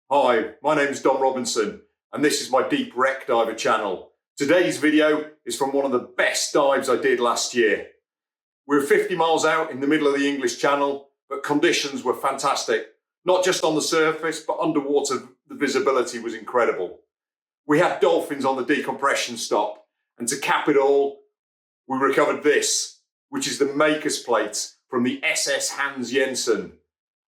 Hi, my name is Don Robinson and this is my Deep Wreck Diver channel. Today's video is from one of the best dives I did last year. We were 50 miles out in the middle of the English Channel, but conditions were fantastic. Not just on the surface, but underwater the visibility was incredible. We had dolphins on the decompression stop, and to cap it all, we recovered this, which is the maker's plate from the SS Hans Jensen,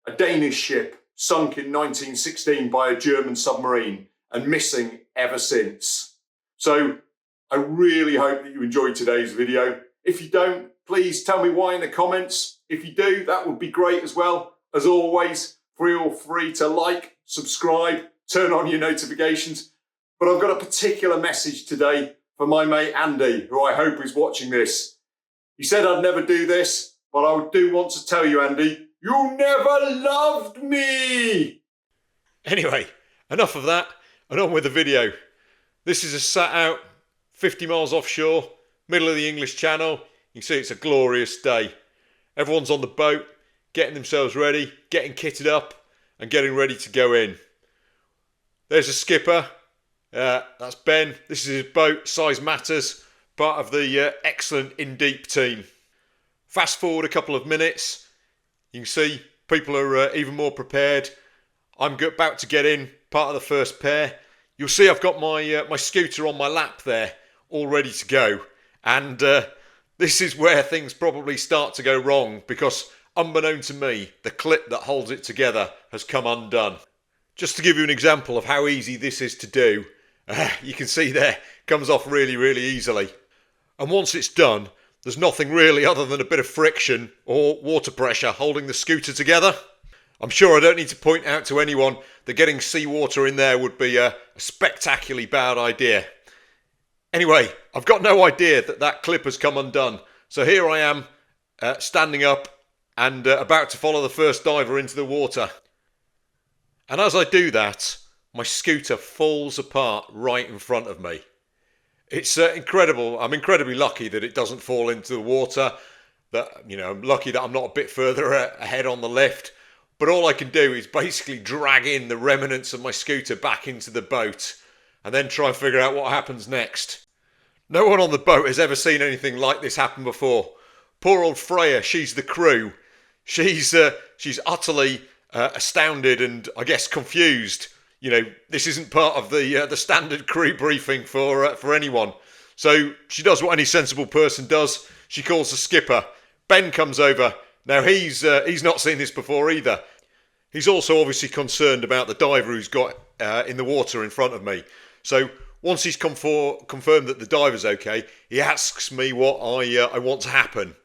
a Danish ship sunk in 1916 by a German submarine and missing ever since. So I really hope that you enjoyed today's video. If you don't, please tell me why in the comments. If you do, that would be great as well. As always, feel free to like, subscribe, turn on your notifications. But I've got a particular message today for my mate Andy, who I hope is watching this. He said I'd never do this, but I do want to tell you, Andy, you never loved me! Anyway, enough of that, and on with the video. This is a sat out, 50 miles offshore, middle of the English Channel. You can see it's a glorious day. Everyone's on the boat, getting themselves ready, getting kitted up, and getting ready to go in. There's a skipper. That's Ben. This is his boat, size matters, part of the excellent In Deep team. Fast forward a couple of minutes. You can see people are even more prepared. I'm about to get in, part of the first pair. You'll see I've got my scooter on my lap there, all ready to go. And this is where things probably start to go wrong, because unbeknown to me, the clip that holds it together has come undone. Just to give you an example of how easy this is to do, you can see there, comes off really, really easily. And once it's done, there's nothing really other than a bit of friction or water pressure holding the scooter together. I'm sure I don't need to point out to anyone that getting seawater in there would be a spectacularly bad idea. Anyway, I've got no idea that clip has come undone. So here I am, standing up and about to follow the first diver into the water. And as I do that, my scooter falls apart right in front of me. It's incredible. I'm incredibly lucky that it doesn't fall into the water. I'm lucky that I'm not a bit further ahead on the lift. But all I can do is basically drag in the remnants of my scooter back into the boat and then try and figure out what happens next. No one on the boat has ever seen anything like this happen before. Poor old Freya, she's the crew. She's utterly astounded and I guess confused. You know, this isn't part of the standard crew briefing for anyone. So she does what any sensible person does. She calls the skipper. Ben comes over. Now he's not seen this before either. He's also obviously concerned about the diver who's got in the water in front of me. So once he's confirmed that the diver's okay, he asks me what I want to happen.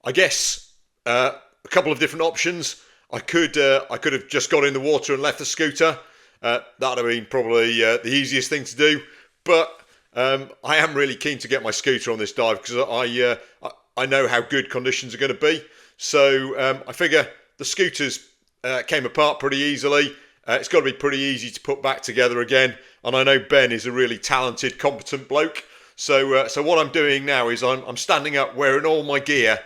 I guess a couple of different options. I could have just got in the water and left the scooter. That would have been probably the easiest thing to do, but I am really keen to get my scooter on this dive because I know how good conditions are going to be. So I figure the scooters came apart pretty easily. It's got to be pretty easy to put back together again, and I know Ben is a really talented, competent bloke. So what I'm doing now is I'm standing up, wearing all my gear,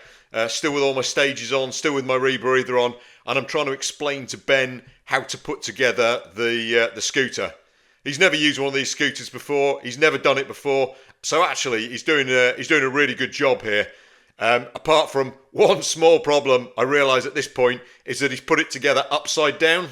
still with all my stages on, still with my rebreather on, and I'm trying to explain to Ben how to put together the scooter. He's never used one of these scooters before. He's never done it before. So actually, he's doing a really good job here. Apart from one small problem, I realise at this point is that he's put it together upside down.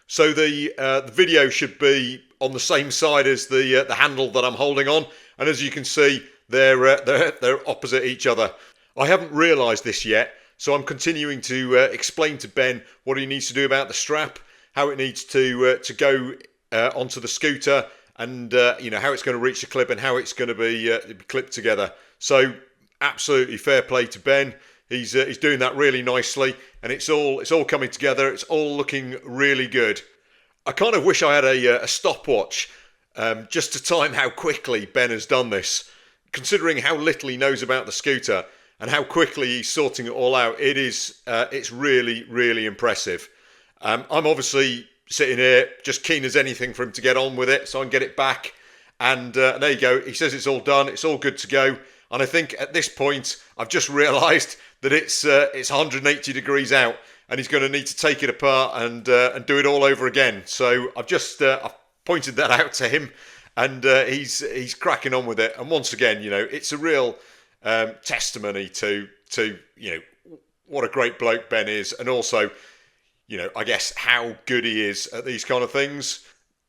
So the video should be on the same side as the handle that I'm holding on, and as you can see, they're opposite each other. I haven't realised this yet, so I'm continuing to explain to Ben what he needs to do about the strap, how it needs to go onto the scooter, and how it's going to reach the clip and how it's going to be clipped together. So absolutely fair play to Ben. He's doing that really nicely, and it's all coming together. It's all looking really good. I kind of wish I had a stopwatch just to time how quickly Ben has done this. Considering how little he knows about the scooter and how quickly he's sorting it all out, it's really, really impressive. I'm obviously sitting here just keen as anything for him to get on with it so I can get it back. And there you go. He says it's all done. It's all good to go. And I think at this point, I've just realised that it's 180 degrees out. and he's going to need to take it apart and do it all over again. So I've pointed that out to him, and he's cracking on with it. And once again, it's a real testimony to what a great bloke Ben is, and also I guess how good he is at these kind of things.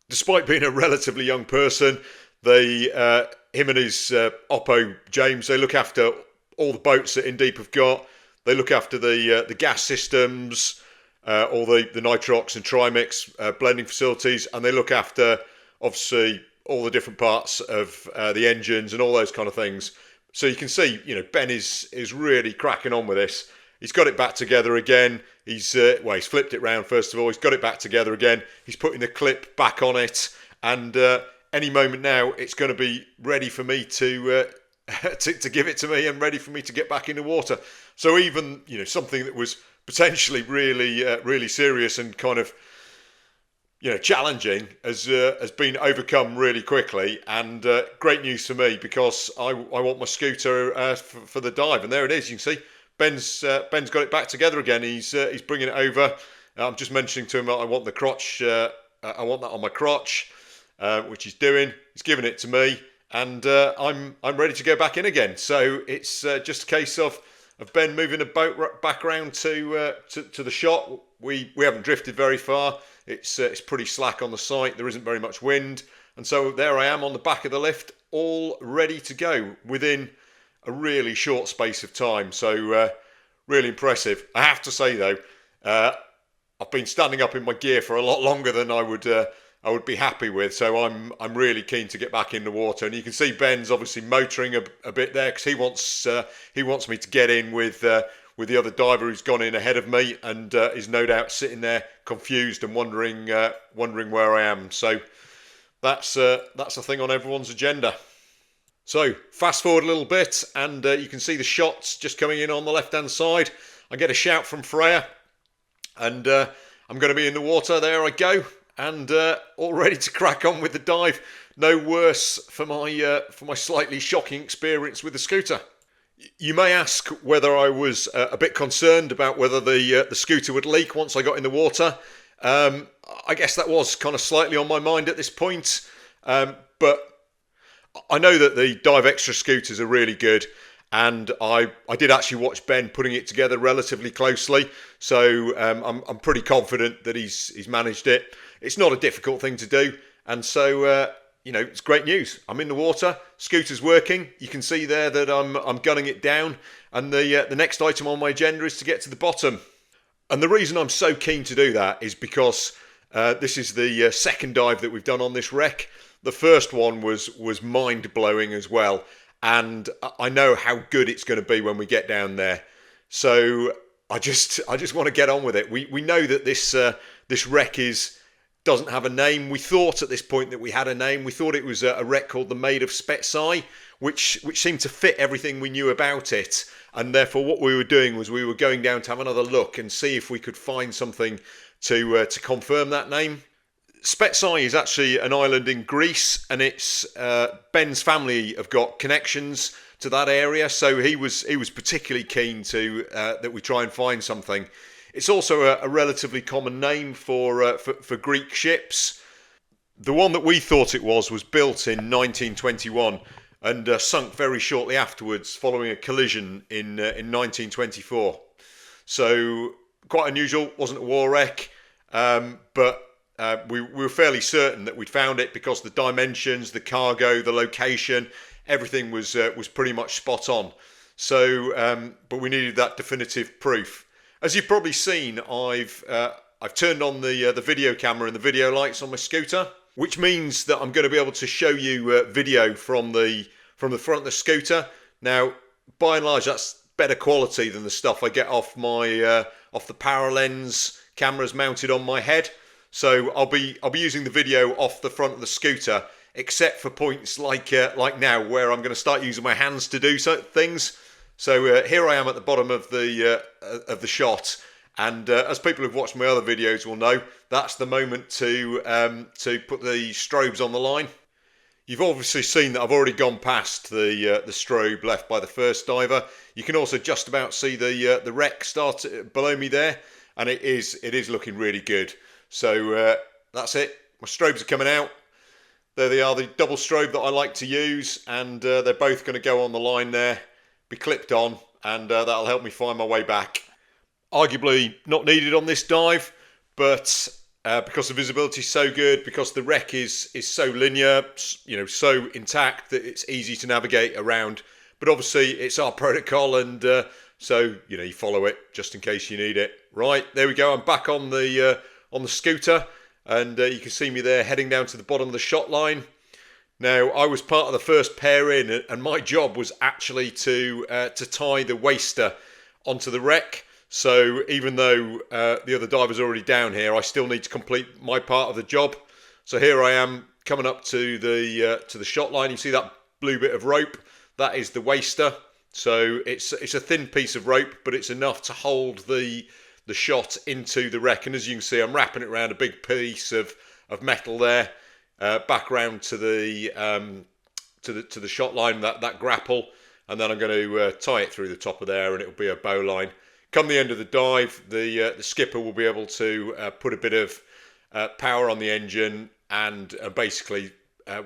Despite being a relatively young person, him and his oppo James, they look after all the boats that In Deep have got. They look after the gas systems, all the nitrox and trimix blending facilities, and they look after obviously all the different parts of the engines and all those kind of things. So you can see, Ben is really cracking on with this. He's got it back together again. He's flipped it round first of all. He's got it back together again. He's putting the clip back on it, and any moment now it's going to be ready for me to give it to me and ready for me to get back in the water. So even something that was potentially really serious and kind of challenging has been overcome really quickly, and great news for me, because I want my scooter for the dive. And there it is. You can see Ben's got it back together again. He's bringing it over. I'm just mentioning to him that I want the crotch. I want that on my crotch, which he's doing. He's giving it to me, and I'm ready to go back in again. So it's just a case of Ben moving the boat back around to the shot. We haven't drifted very far. It's pretty slack on the site. There isn't very much wind, and so there I am on the back of the lift, all ready to go within a really short space of time. So really impressive. I have to say though, I've been standing up in my gear for a lot longer than I would be happy with. So I'm really keen to get back in the water. And you can see Ben's obviously motoring a bit there, because he wants me to get in with the other diver who's gone in ahead of me, and is no doubt sitting there confused and wondering where I am. So that's a thing on everyone's agenda. So fast forward a little bit, and you can see the shots just coming in on the left hand side. I get a shout from Freya, and I'm going to be in the water. There I go, and all ready to crack on with the dive. No worse for my slightly shocking experience with the scooter. You may ask whether I was a bit concerned about whether the scooter would leak once I got in the water. I guess that was kind of slightly on my mind at this point, but I know that the Dive Extra scooters are really good, and I did actually watch Ben putting it together relatively closely, so I'm pretty confident that he's managed it. It's not a difficult thing to do, and so it's great news. I'm in the water, scooter's working. You can see there that I'm gunning it down, and the next item on my agenda is to get to the bottom. And the reason I'm so keen to do that is because this is the second dive that we've done on this wreck. The first one was mind-blowing as well, and I know how good it's going to be when we get down there. So I just want to get on with it. We know that this wreck doesn't have a name. We thought at this point that we had a name. We thought it was a wreck called the Maid of Spetsai, which seemed to fit everything we knew about it. And therefore what we were doing was we were going down to have another look and see if we could find something to confirm that name. Spetsai is actually an island in Greece, and it's Ben's family have got connections to that area, so he was particularly keen to that we try and find something. It's also a relatively common name for Greek ships. The one that we thought it was built in 1921 and sunk very shortly afterwards following a collision in 1924. So quite unusual. Wasn't a war wreck, but we were fairly certain that we'd found it because the dimensions, the cargo, the location, everything was pretty much spot on. So, but we needed that definitive proof. As you've probably seen, I've turned on the video camera and the video lights on my scooter, which means that I'm going to be able to show you video from the front of the scooter. Now, by and large, that's better quality than the stuff I get off my off the power lens cameras mounted on my head. So I'll be using the video off the front of the scooter, except for points like now, where I'm going to start using my hands to do certain things. So here I am at the bottom of the shot, and as people who've watched my other videos will know, that's the moment to put the strobes on the line. You've obviously seen that I've already gone past the strobe left by the first diver. You can also just about see the wreck start below me there. and it is looking really good. So that's it. My strobes are coming out. There they are, the double strobe that I like to use, and they're both going to go on the line there, be clipped on, and that'll help me find my way back. Arguably not needed on this dive, but because the visibility is so good, because the wreck is so linear, so intact that it's easy to navigate around. But obviously it's our protocol, and so you follow it just in case you need it. Right, there we go. I'm back on the scooter, and you can see me there heading down to the bottom of the shot line. Now, I was part of the first pair in, and my job was actually to tie the waster onto the wreck. So even though the other diver's already down here, I still need to complete my part of the job. So here I am coming up to the shot line. You see that blue bit of rope? That is the waster. So it's a thin piece of rope, but it's enough to hold the shot into the wreck. And as you can see, I'm wrapping it around a big piece of metal there, back round to the shot line, that grapple, and then I'm going to tie it through the top of there, and it'll be a bow line. Come the end of the dive, the skipper will be able to put a bit of power on the engine, and basically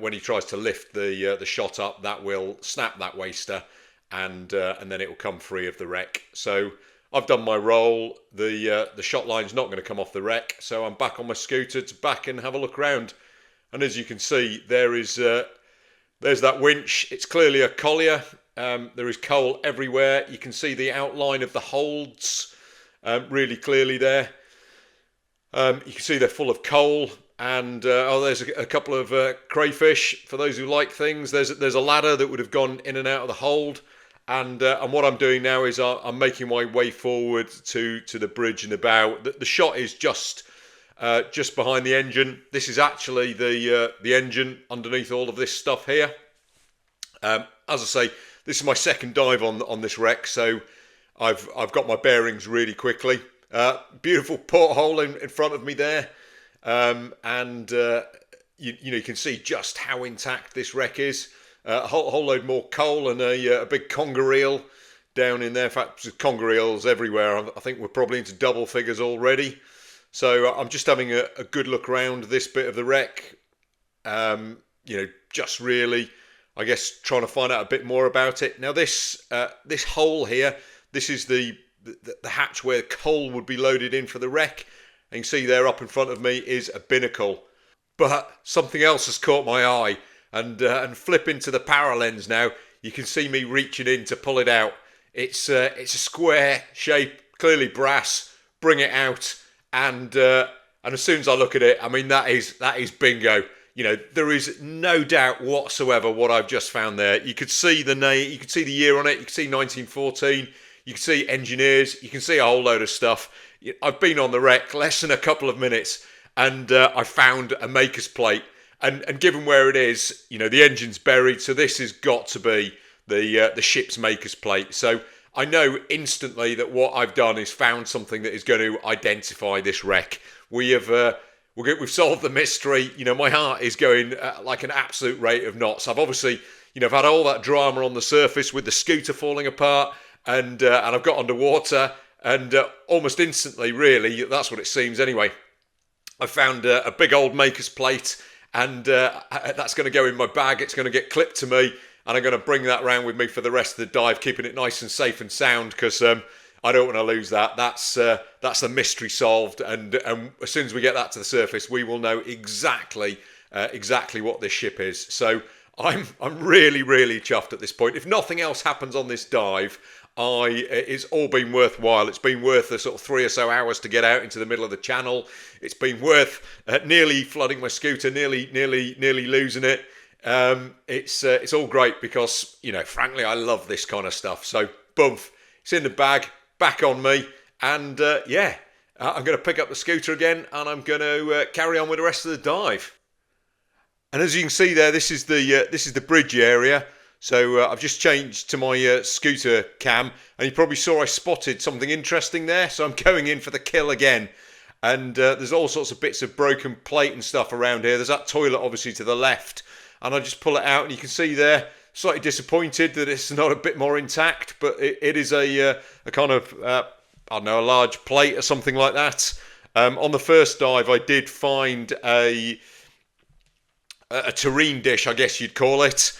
when he tries to lift the shot up, that will snap that waster, and then it will come free of the wreck. So I've done my role. The shot line's not going to come off the wreck, so I'm back on my scooter to back and have a look around. And as you can see, there's that winch. It's clearly a collier. There is coal everywhere. You can see the outline of the holds really clearly there. You can see they're full of coal, and there's a couple of crayfish for those who like things. There's a ladder that would have gone in and out of the hold, and what I'm doing now is I'm making my way forward to the bridge and the bow. The shot is just behind the engine. This is actually the engine underneath all of this stuff here. As I say, this is my second dive on this wreck, so I've got my bearings really quickly. Beautiful porthole in front of me there, and you can see just how intact this wreck is. A whole load more coal and a big conger eel down in there. In fact, there's conger eels everywhere. I think we're probably into double figures already. So I'm just having a good look around this bit of the wreck. Just really, I guess, trying to find out a bit more about it. Now this hole here, this is the hatch where coal would be loaded in for the wreck. And you can see there up in front of me is a binnacle. But something else has caught my eye, and flipping to the power lens now, you can see me reaching in to pull it out. It's a square shape, clearly brass. Bring it out, and as soon as I look at it, I mean that is bingo. There is no doubt whatsoever what I've just found there. You could see the name, you could see the year on it, you could see 1914, you can see engineers, you can see a whole load of stuff. I've been on the wreck less than a couple of minutes, and I found a maker's plate. And given where it is, the engine's buried, so this has got to be the ship's maker's plate. So I know instantly that what I've done is found something that is going to identify this wreck. We've solved the mystery. My heart is going like an absolute rate of knots. I've obviously, I've had all that drama on the surface with the scooter falling apart, and I've got underwater, and almost instantly, really, that's what it seems anyway, I found a big old maker's plate, and that's going to go in my bag. It's going to get clipped to me, and I'm going to bring that around with me for the rest of the dive, keeping it nice and safe and sound, because I don't want to lose that. That's the mystery solved, and as soon as we get that to the surface, we will know exactly what this ship is. So I'm really, really chuffed at this point. If nothing else happens on this dive, it's all been worthwhile. It's been worth the sort of 3 or so hours to get out into the middle of the channel. It's been worth nearly flooding my scooter, nearly losing it. It's all great because, frankly, I love this kind of stuff. So, boom, it's in the bag, back on me, and I'm going to pick up the scooter again, and I'm going to carry on with the rest of the dive. And as you can see there, this is the bridge area. So I've just changed to my scooter cam, and you probably saw I spotted something interesting there. So I'm going in for the kill again. And there's all sorts of bits of broken plate and stuff around here. There's that toilet obviously to the left, and I just pull it out, and you can see there, slightly disappointed that it's not a bit more intact, but it is a kind of I don't know, a large plate or something like that. On the first dive, I did find a tureen dish, I guess you'd call it,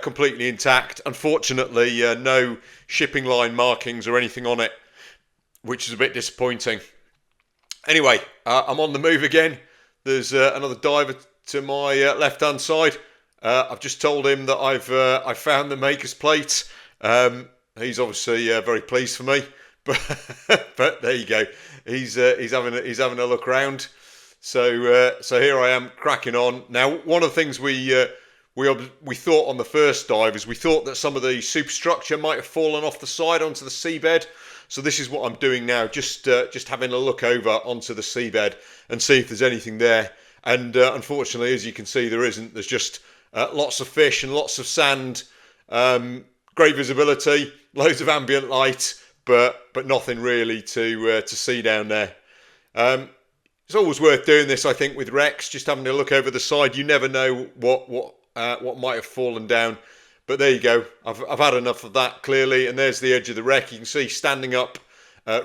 completely intact. Unfortunately, no shipping line markings or anything on it, which is a bit disappointing. Anyway, I'm on the move again. There's another diver to my left-hand side. I've just told him that I found the maker's plate. He's obviously very pleased for me, but there you go. He's having a look around. So here I am cracking on. Now, one of the things we thought on the first dive is we thought that some of the superstructure might have fallen off the side onto the seabed. So this is what I'm doing now, just having a look over onto the seabed and see if there's anything there. And unfortunately, as you can see, there isn't. There's just lots of fish and lots of sand, great visibility, loads of ambient light, but nothing really to see down there. It's always worth doing this, I think, with wrecks, just having a look over the side. You never know what might have fallen down. But there you go. I've had enough of that, clearly, and there's the edge of the wreck. You can see standing up,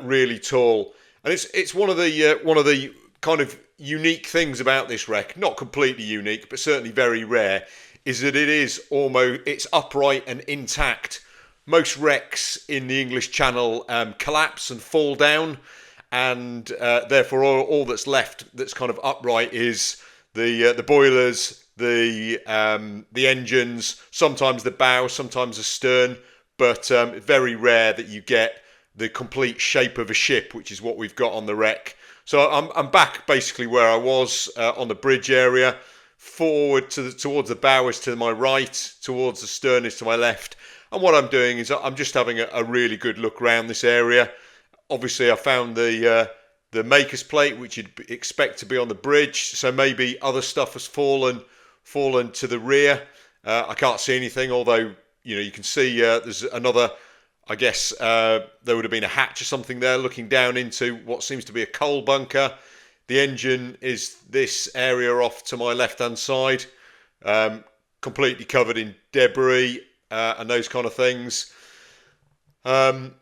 really tall, and it's one of the kind of unique things about this wreck. Not completely unique, but certainly very rare. Is that it's upright and intact. Most wrecks in the English Channel collapse and fall down, and therefore all that's left that's kind of upright is the boilers, the engines, sometimes the bow, sometimes the stern, but very rare that you get the complete shape of a ship, which is what we've got on the wreck. So I'm back basically where I was on the bridge area. Forward towards the bow is to my right, towards the stern is to my left, and what I'm doing is I'm just having a really good look around this area. Obviously, I found the maker's plate, which you'd expect to be on the bridge, so maybe other stuff has fallen to the rear. I can't see anything, although you can see there's another. I guess there would have been a hatch or something there looking down into what seems to be a coal bunker. The engine is this area off to my left-hand side, completely covered in debris and those kind of things. The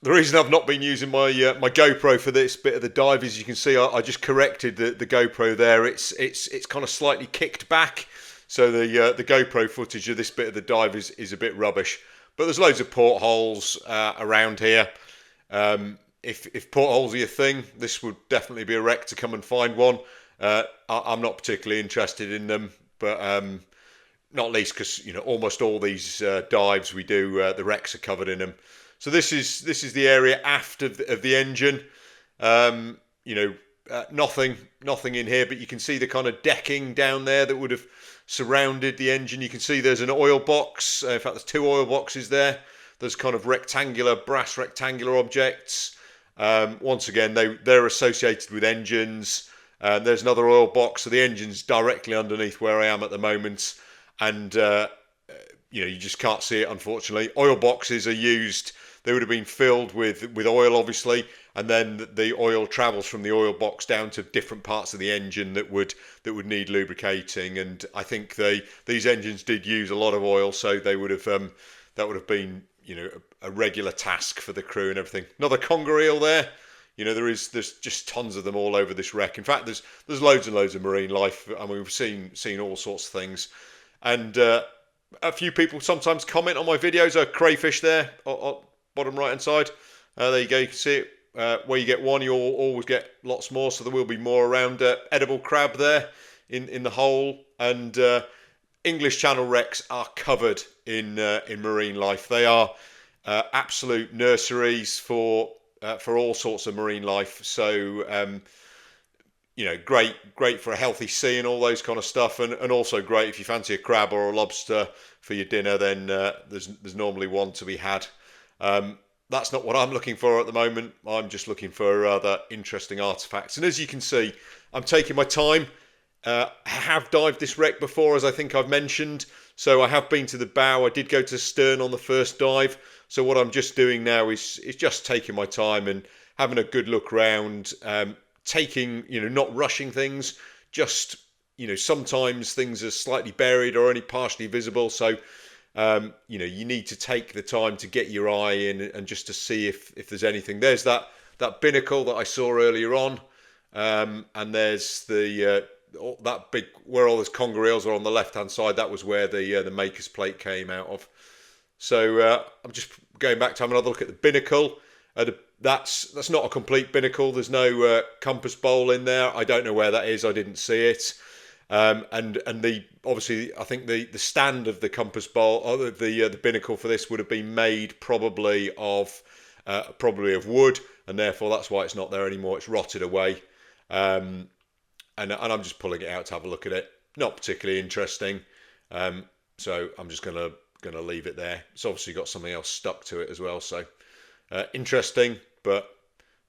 reason I've not been using my GoPro for this bit of the dive is you can see I just corrected the GoPro there. It's kind of slightly kicked back, so the GoPro footage of this bit of the dive is a bit rubbish. But there's loads of portholes around here. If portholes are your thing, this would definitely be a wreck to come and find one. I'm not particularly interested in them, but not least because almost all these dives we do, the wrecks are covered in them. So this is the area aft of the engine. Nothing in here, but you can see the kind of decking down there that would have surrounded the engine. You can see there's an oil box. In fact, there's two oil boxes there. There's kind of brass rectangular objects. Once again, they're associated with engines. There's another oil box, so the engine's directly underneath where I am at the moment, and you just can't see it, unfortunately. Oil boxes are used. They would have been filled with oil, obviously, and then the oil travels from the oil box down to different parts of the engine that would need lubricating. And I think these engines did use a lot of oil, so they would have that would have been a regular task for the crew and everything. Another conger eel there. There's just tons of them all over this wreck. In fact, there's loads and loads of marine life. I mean, we've seen all sorts of things, and a few people sometimes comment on my videos. A crayfish there, bottom right hand side. There you go. You can see it. Where you get one, you'll always get lots more. So there will be more around. Edible crab there in the hole, and English Channel wrecks are covered in marine life. They are absolute nurseries for all sorts of marine life. So great for a healthy sea and all those kind of stuff, and also great if you fancy a crab or a lobster for your dinner. Then there's normally one to be had. That's not what I'm looking for at the moment. I'm just looking for other interesting artifacts. And as you can see, I'm taking my time. I have dived this wreck before, as I think I've mentioned. So I have been to the bow. I did go to stern on the first dive. So what I'm just doing now is just taking my time and having a good look around. Not rushing things. Just, sometimes things are slightly buried or only partially visible. So you need to take the time to get your eye in and just to see if there's anything. There's that that binnacle that I saw earlier on, and there's the that big where all those conger eels are on the left hand side. That was where the maker's plate came out of. So I'm just going back to have another look at the binnacle. That's not a complete binnacle. There's no compass bowl in there. I don't know where that is. I didn't see it. And the obviously I think the stand of the compass bowl or the binnacle for this would have been made probably of wood, and therefore that's why it's not there anymore. It's rotted away. And I'm just pulling it out to have a look at it. Not particularly interesting. So I'm just gonna leave it there. It's obviously got something else stuck to it as well. So interesting, but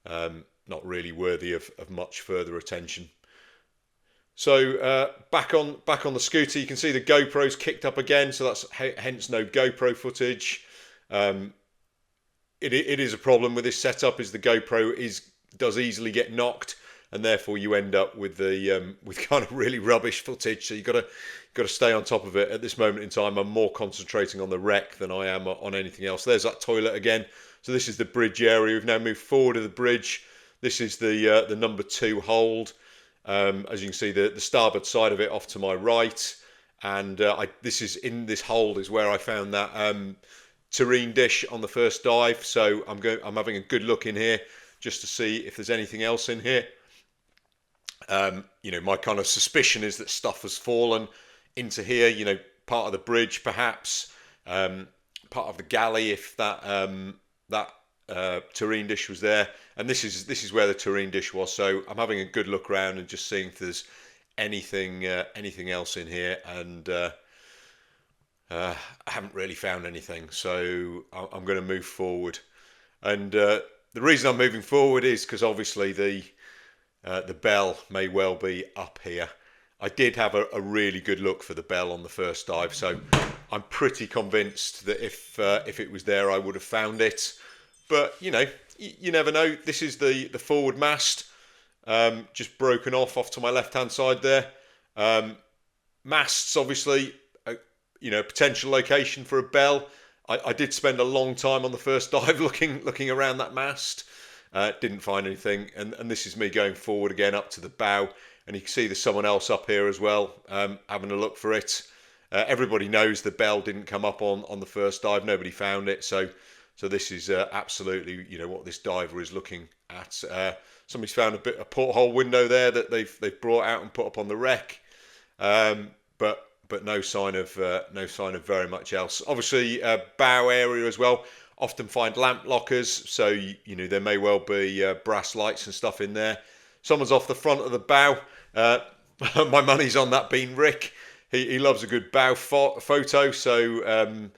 not really worthy of much further attention. So back on the scooter, you can see the GoPro's kicked up again. So that's hence no GoPro footage. It is a problem with this setup. Is the GoPro does easily get knocked, and therefore you end up with with kind of really rubbish footage. So you got to stay on top of it. At this moment in time, I'm more concentrating on the wreck than I am on anything else. There's that toilet again. So this is the bridge area. We've now moved forward to the bridge. This is the number 2 hold. As you can see, the starboard side of it off to my right, and this is in this hold is where I found that tureen dish on the first dive. So I'm having a good look in here just to see if there's anything else in here. My kind of suspicion is that stuff has fallen into here. Part of the bridge, perhaps, part of the galley, if that tureen dish was there. And this is where the tureen dish was. So I'm having a good look around and just seeing if there's anything else in here. And I haven't really found anything. So I'm going to move forward. And the reason I'm moving forward is because obviously the bell may well be up here. I did have a really good look for the bell on the first dive, so I'm pretty convinced that if it was there, I would have found it. But you never know. This is the forward mast, just broken off to my left hand side there. Masts, obviously, potential location for a bell. I did spend a long time on the first dive looking around that mast. Didn't find anything, and this is me going forward again up to the bow, and you can see there's someone else up here as well, having a look for it. Everybody knows the bell didn't come up on the first dive. Nobody found it, so this is absolutely what this diver is looking at. Somebody's found a porthole window there that they've brought out and put up on the wreck, but no sign of very much else. Obviously, bow area as well. Often find lamp lockers, so there may well be brass lights and stuff in there. Someone's off the front of the bow. My money's on that being Rick. He loves a good bow photo, so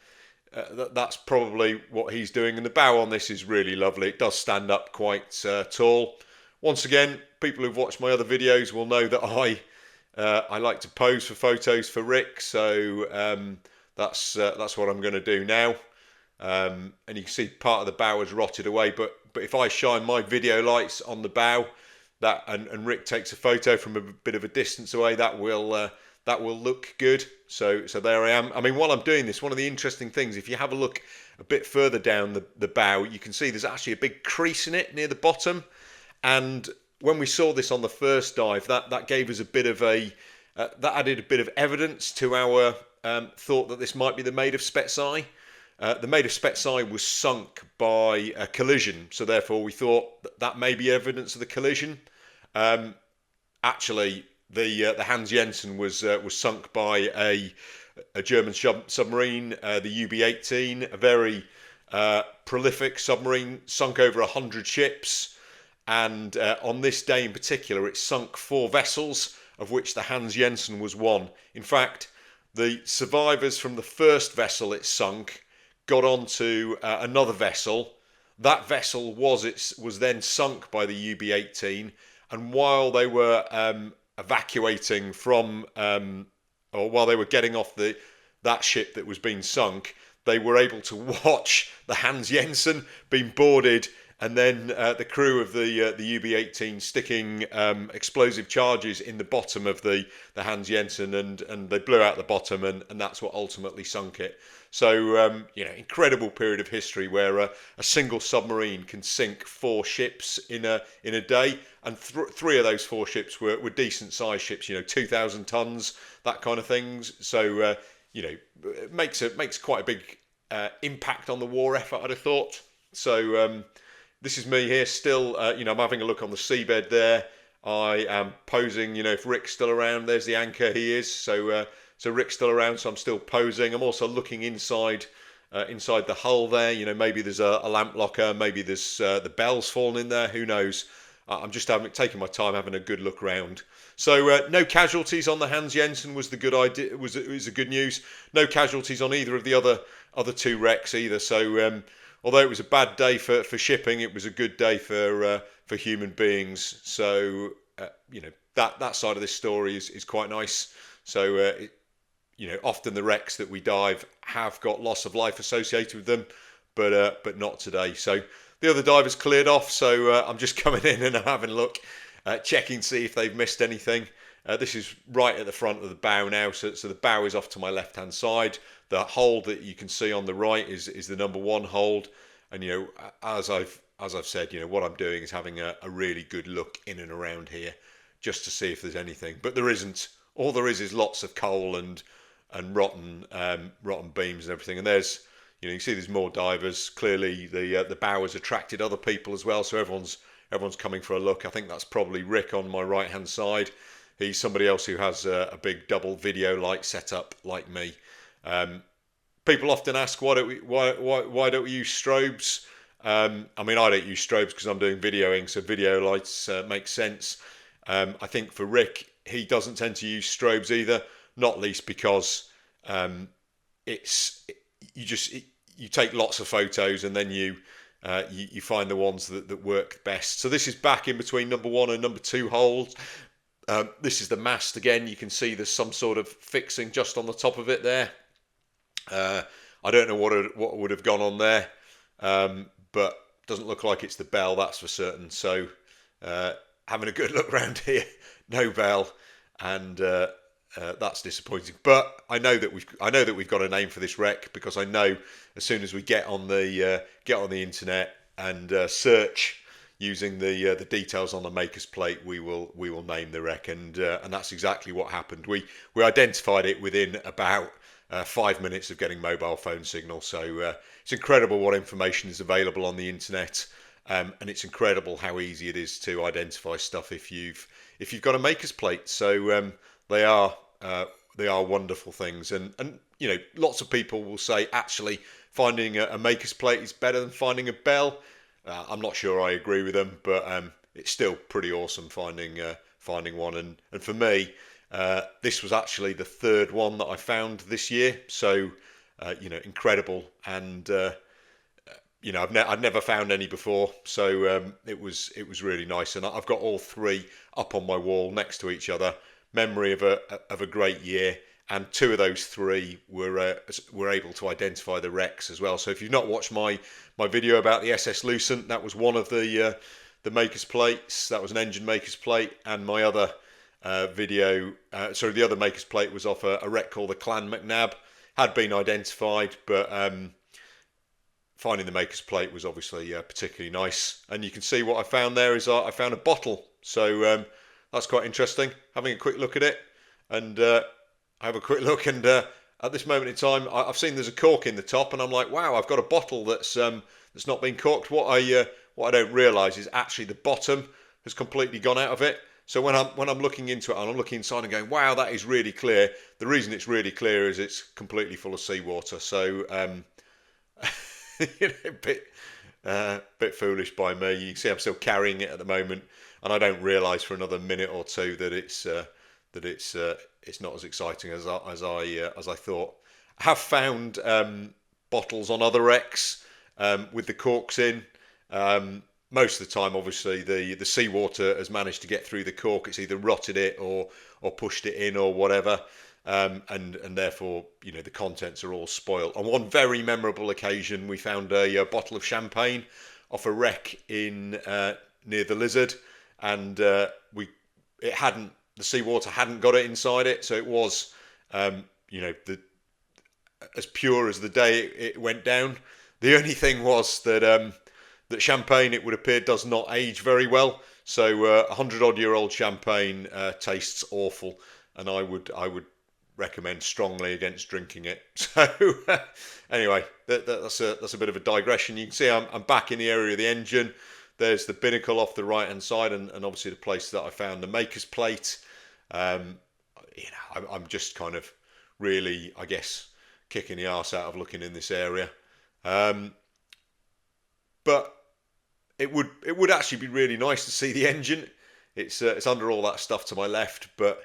that's probably what he's doing. And the bow on this is really lovely. It does stand up quite tall. Once again, people who've watched my other videos will know that I like to pose for photos for Rick, so that's what I'm going to do now. And you can see part of the bow has rotted away, but if I shine my video lights on the bow, and Rick takes a photo from a bit of a distance away, that will look good. So there I am. I mean, while I'm doing this, one of the interesting things, if you have a look a bit further down the bow, you can see there's actually a big crease in it near the bottom. And when we saw this on the first dive, that gave us a bit of that added a bit of evidence to our thought that this might be the Maid of Spetsai. The Maid of Spetsai was sunk by a collision, so therefore we thought that may be evidence of the collision. Actually, the Hans Jensen was sunk by a German submarine, the UB-18, a very prolific submarine, sunk over 100 ships, and on this day in particular, it sunk 4 vessels, of which the Hans Jensen was one. In fact, the survivors from the first vessel it sunk got onto another vessel. That vessel was then sunk by the UB-18, and while they were evacuating from, or while they were getting off that ship that was being sunk, they were able to watch the Hans Jensen being boarded and then the crew of the UB-18 sticking explosive charges in the bottom of the Hans Jensen, and they blew out the bottom, and that's what ultimately sunk it. So incredible period of history where a single submarine can sink 4 ships in a day, and 3 of those 4 ships were decent sized ships, 2,000 tons, that kind of things. So it makes quite a big impact on the war effort, I'd have thought. So this is me here still, I'm having a look on the seabed there. I am posing, if Rick's still around, there's the anchor, he is. So Rick's still around, so I'm still posing. I'm also looking inside the hull there. Maybe there's a lamp locker, maybe there's the bell's fallen in there, who knows. I'm just taking my time, having a good look round. So no casualties on the Hans Jensen was the good idea. Was the good news. No casualties on either of the other 2 wrecks either. So although it was a bad day for shipping, it was a good day for human beings. So that side of this story is quite nice. So often the wrecks that we dive have got loss of life associated with them, but not today. So the other divers cleared off, so I'm just coming in and I'm having a look, checking to see if they've missed anything. This is right at the front of the bow now, so the bow is off to my left hand side. The hold that you can see on the right is the number 1 hold, and as I've said, what I'm doing is having a really good look in and around here just to see if there's anything, but there isn't. All there is lots of coal and rotten beams and everything. And there's you can see there's more divers. Clearly the bow has attracted other people as well, so everyone's coming for a look. I think that's probably Rick on my right hand side. He's somebody else who has a big double video light setup like me. People often ask why don't we use strobes. I don't use strobes because I'm doing videoing, so video lights make sense. I think for Rick, he doesn't tend to use strobes either, not least because you take lots of photos and then you find the ones that work best. So this is back in between number 1 and number 2 holes. This is the mast again. You can see there's some sort of fixing just on the top of it there. I don't know what would have gone on there, but doesn't look like it's the bell, that's for certain. So having a good look around here, no bell, and that's disappointing. But I know that we've got a name for this wreck, because I know as soon as we get on the internet and search using the details on the maker's plate, we will name the wreck, and that's exactly what happened. We identified it within about 5 minutes of getting mobile phone signal. So it's incredible what information is available on the internet, and it's incredible how easy it is to identify stuff if you've got a maker's plate. So they are wonderful things, and lots of people will say actually finding a maker's plate is better than finding a bell. I'm not sure I agree with them, but it's still pretty awesome finding one. And for me, this was actually the 3rd one that I found this year. So incredible, and I'd never found any before, so it was really nice. And I've got all 3 up on my wall next to each other. Memory of a great year, and 2 of those 3 were able to identify the wrecks as well. So if you've not watched my video about the SS Lucent, that was one of the maker's plates. That was an engine maker's plate, and my other the other maker's plate was off a wreck called the Clan McNab. Had been identified, but finding the maker's plate was obviously particularly nice. And you can see what I found there is I found a bottle. So that's quite interesting. Having a quick look at it, and I have a quick look, and at this moment in time, I've seen there's a cork in the top, and I'm like, wow, I've got a bottle that's not been corked. What I don't realise is actually the bottom has completely gone out of it. So when I'm looking into it, and I'm looking inside and going, wow, that is really clear. The reason it's really clear is it's completely full of seawater. So bit foolish by me. You can see I'm still carrying it at the moment, and I don't realise for another minute or 2 that it's not as exciting as I thought. I have found bottles on other wrecks with the corks in. Most of the time, obviously, the seawater has managed to get through the cork. It's either rotted it or pushed it in or whatever, and therefore, the contents are all spoiled. On one very memorable occasion, we found a bottle of champagne off a wreck in near the Lizard, and the seawater hadn't got it inside it, so it was as pure as the day it went down. The only thing was that that champagne, it would appear, does not age very well. So 100-odd-year-old champagne tastes awful, and I would recommend strongly against drinking it. So anyway, that's a bit of a digression. You can see I'm back in the area of the engine. There's the binnacle off the right hand side, and obviously the place that I found the maker's plate. I'm just kind of really, I guess, kicking the arse out of looking in this area. But it would actually be really nice to see the engine. It's under all that stuff to my left, but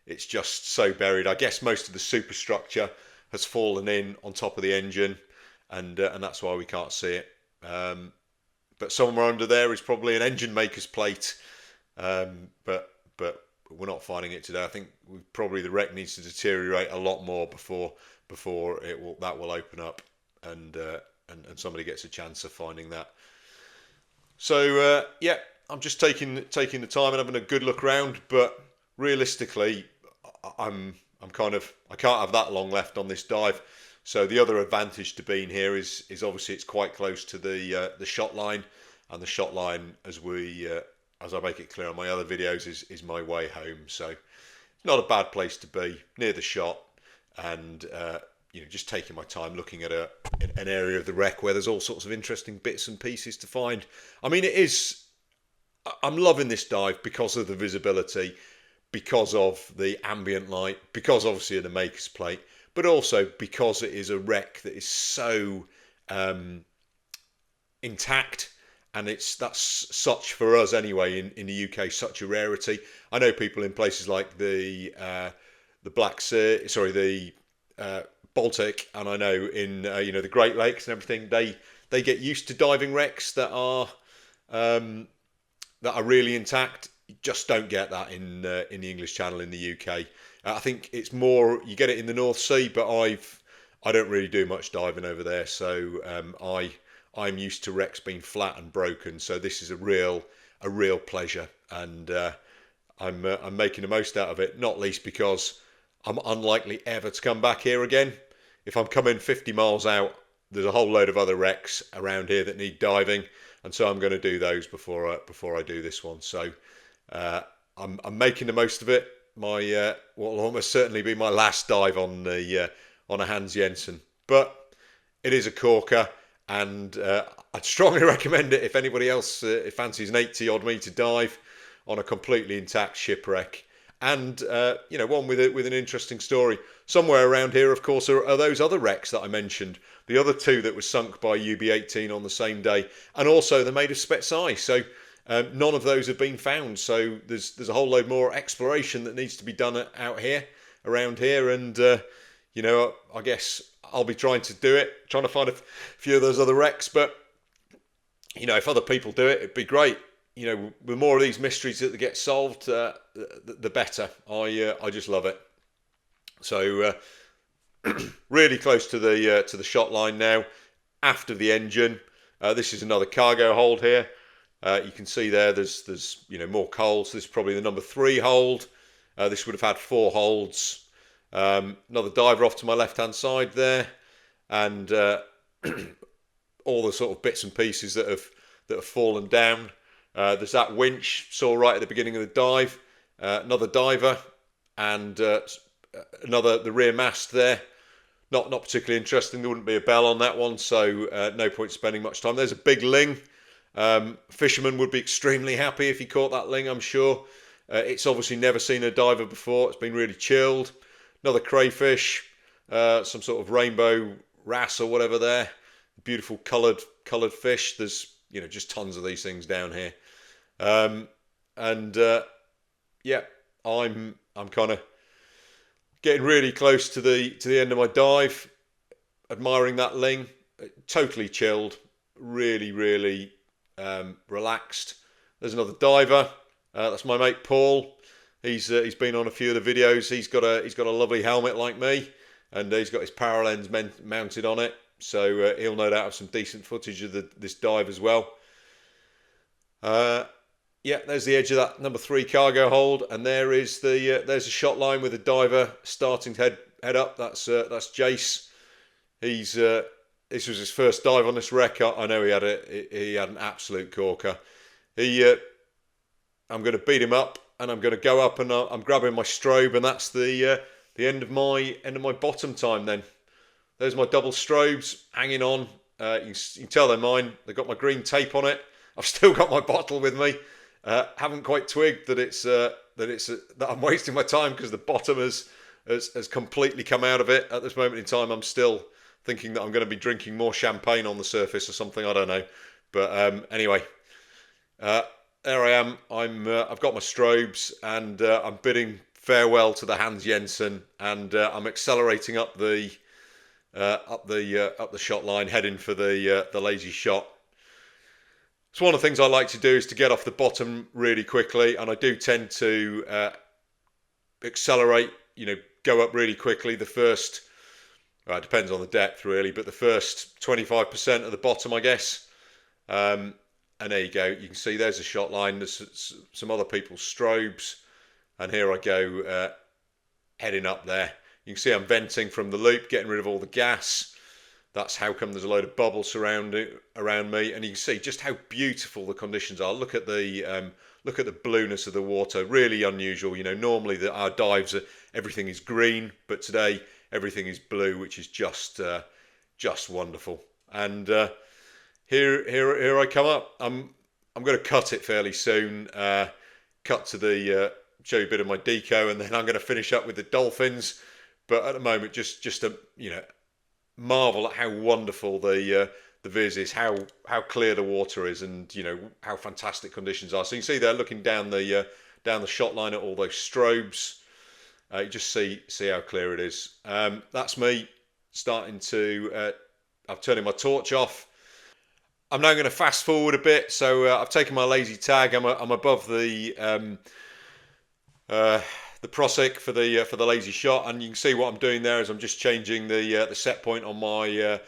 it's just so buried. I guess most of the superstructure has fallen in on top of the engine, and that's why we can't see it. But somewhere under there is probably an engine maker's plate, but we're not finding it today. I think the wreck needs to deteriorate a lot more before that will open up, and somebody gets a chance of finding that. So I'm just taking the time and having a good look around, but realistically, I can't have that long left on this dive. So the other advantage to being here is obviously it's quite close to the shot line, and the shot line, as I make it clear on my other videos, is my way home. So it's not a bad place to be, near the shot, and just taking my time looking at an area of the wreck where there's all sorts of interesting bits and pieces to find. I mean, I'm loving this dive because of the visibility, because of the ambient light, because obviously of the maker's plate, but also because it is a wreck that is so intact, and that's such, for us anyway, in the UK, such a rarity. I know people in places like the Black Sea, the Baltic, and I know in the Great Lakes and everything, they get used to diving wrecks that are really intact. You just don't get that in the English Channel in the UK. I think it's more, you get it in the North Sea, but I don't really do much diving over there, so I'm used to wrecks being flat and broken. So this is a real pleasure, and I'm making the most out of it. Not least because I'm unlikely ever to come back here again. If I'm coming 50 miles out, there's a whole load of other wrecks around here that need diving, and so I'm going to do those before I do this one. So I'm making the most of it. What will almost certainly be my last dive on a Hans Jensen, but it is a corker, and I'd strongly recommend it if anybody else fancies an 80-odd metre dive on a completely intact shipwreck. And one with an interesting story. Somewhere around here, of course, are those other wrecks that I mentioned. The other two that were sunk by UB-18 on the same day, and also they're made of Spetsai. So none of those have been found. So there's a whole load more exploration that needs to be done around here. And I guess I'll be trying to do it, trying to find a few of those other wrecks. But if other people do it, it'd be great. The more of these mysteries that get solved, the better. I just love it. So really close to the shot line now. After the engine, this is another cargo hold here. You can see there's more coals. This is probably the number 3 hold. This would have had 4 holds. Another diver off to my left hand side there, and all the sort of bits and pieces that have fallen down. There's that winch saw right at the beginning of the dive, another diver, and the rear mast there. Not particularly interesting. There wouldn't be a bell on that one, so no point spending much time. There's a big ling. Fisherman would be extremely happy if he caught that ling, I'm sure. It's obviously never seen a diver before. It's been really chilled. Another crayfish, some sort of rainbow wrasse or whatever there. Beautiful coloured fish. There's just tons of these things down here. I'm kind of getting really close to the end of my dive, admiring that ling. Totally chilled, really relaxed. There's another diver. That's my mate Paul. He's been on a few of the videos. He's got a lovely helmet like me, and he's got his power lens mounted on it. So he'll no doubt have some decent footage of this dive as well. Yeah, there's the edge of that number 3 cargo hold, and there's the shot line with the diver starting to head up. That's Jace. He's this was his first dive on this wreck. I know he had an absolute corker. I'm going to beat him up, and I'm going to go up, and I'm grabbing my strobe, and that's the end of my bottom time. Then there's my double strobes hanging on. You can tell they're mine. They've got my green tape on it. I've still got my bottle with me. Haven't quite twigged that I'm wasting my time, because the bottom has completely come out of it. At this moment in time, I'm still thinking that I'm going to be drinking more champagne on the surface or something. I don't know. But anyway, there I am. I've got my strobes, and I'm bidding farewell to the Hans Jensen, and I'm accelerating up the shot line, heading for the lazy shot. So one of the things I like to do is to get off the bottom really quickly, and I do tend to accelerate, go up really quickly. The first, it depends on the depth really, but the first 25% of the bottom, I guess. And there you go. You can see there's a shot line. There's some other people's strobes, and here I go heading up there. You can see I'm venting from the loop, getting rid of all the gas. That's how come there's a load of bubbles around me, and you can see just how beautiful the conditions are. Look at the blueness of the water. Really unusual. Normally our dives everything is green, but today everything is blue, which is just wonderful. And here I come up. I'm going to cut it fairly soon. Cut to the show you a bit of my deco, and then I'm going to finish up with the dolphins. But at the moment, just a marvel at how wonderful the viz is, how clear the water is, and how fantastic conditions are. So you can see there, looking down the shot line at all those strobes, you just see how clear it is. That's me starting to. I'm turning my torch off. I'm now going to fast forward a bit. So I've taken my lazy tag. I'm above the Prosec for the lazy shot, and you can see what I'm doing there is I'm just changing the set point on my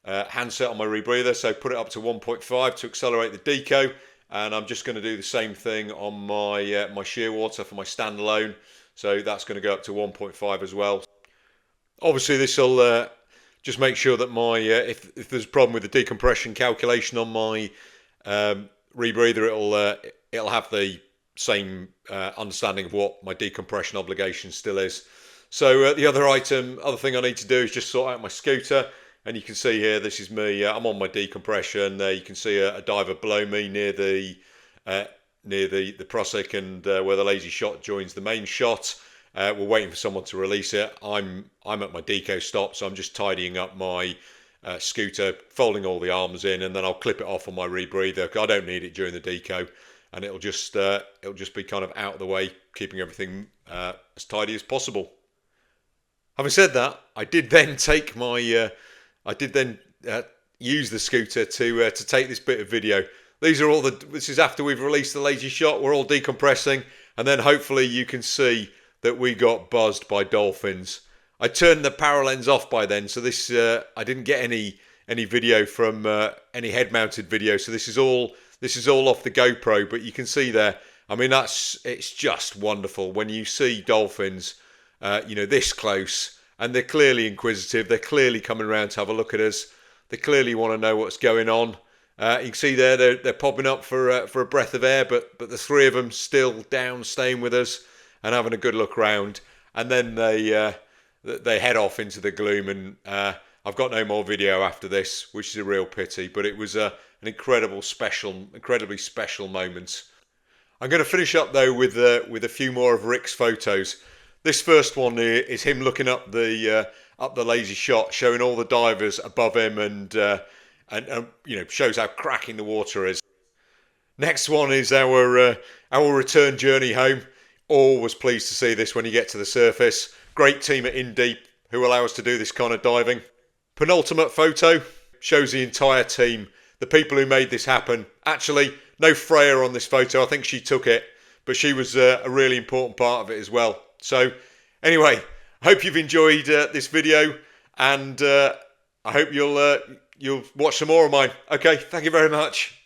handset on my rebreather. So put it up to 1.5 to accelerate the deco, and I'm just going to do the same thing on my my shear water for my standalone. So that's going to go up to 1.5 as well. Obviously, this will just make sure that my if there's a problem with the decompression calculation on my rebreather, it'll have the same understanding of what my decompression obligation still is. So the other thing I need to do is just sort out my scooter, and you can see here, this is me. I'm on my decompression. You can see a diver below me near the Prosec, and where the lazy shot joins the main shot. We're waiting for someone to release it. I'm at my deco stop, so I'm just tidying up my scooter, folding all the arms in, and then I'll clip it off on my rebreather. I don't need it during the deco, and it'll just be kind of out of the way, keeping everything as tidy as possible. Having said that, I did then take my use the scooter to take this bit of video. This is after we've released the lazy shot. We're all decompressing, and then hopefully you can see that we got buzzed by dolphins. I turned the power lens off by then, so this I didn't get any video from any head-mounted video. So this is all off the GoPro. But you can see there. I mean, it's just wonderful when you see dolphins, this close, and they're clearly inquisitive. They're clearly coming around to have a look at us. They clearly want to know what's going on. You can see there they're popping up for a breath of air, but the three of them still down, staying with us and having a good look round. And then they head off into the gloom, and I've got no more video after this, which is a real pity. But it was an incredibly special moment. I'm going to finish up though with a few more of Rick's photos. This first one is him looking up the lazy shot, showing all the divers above him, and shows how cracking the water is. Next one is our return journey home. Always pleased to see this when you get to the surface. Great team at In Deep who allow us to do this kind of diving. Penultimate photo shows the entire team, the people who made this happen. Actually, no Freya on this photo. I think she took it, but she was a really important part of it as well. So anyway, I hope you've enjoyed this video, and I hope you'll watch some more of mine. Okay, thank you very much.